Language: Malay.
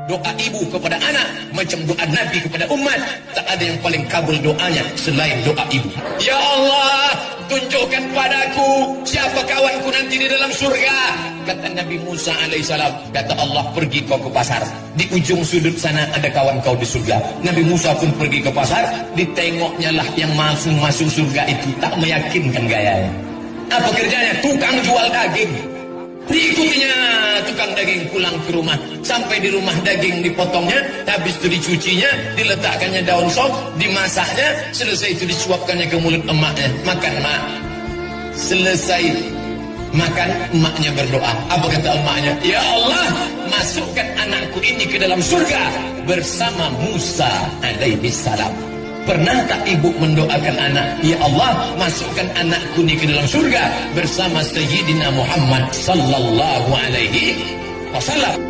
Doa ibu kepada anak macam doa Nabi kepada umat. Tak ada yang paling kabul doanya selain doa ibu. Ya Allah, tunjukkan padaku siapa kawanku nanti di dalam surga. Kata Nabi Musa alaihissalam, kata Allah, pergi kau ke pasar. Di ujung sudut sana ada kawan kau di surga. Nabi Musa pun pergi ke pasar. Ditengoknya lah yang masuk surga itu tak meyakinkan gayanya. Apa kerjanya? Tukang jual daging. Berikutnya tukang daging pulang ke rumah. Sampai di rumah daging dipotongnya, habis itu dicucinya, diletakkannya daun sop, dimasaknya, selesai itu disuapkannya ke mulut emaknya. Makan mak. Selesai makan, emaknya berdoa. Apa kata emaknya? Ya Allah, masukkan anakku ini ke dalam surga bersama Musa alaihi salam. Pernah tak ibu mendoakan anak, ya Allah, masukkan anakku ini ke dalam surga bersama Sayyidina Muhammad sallallahu alaihi wasallam?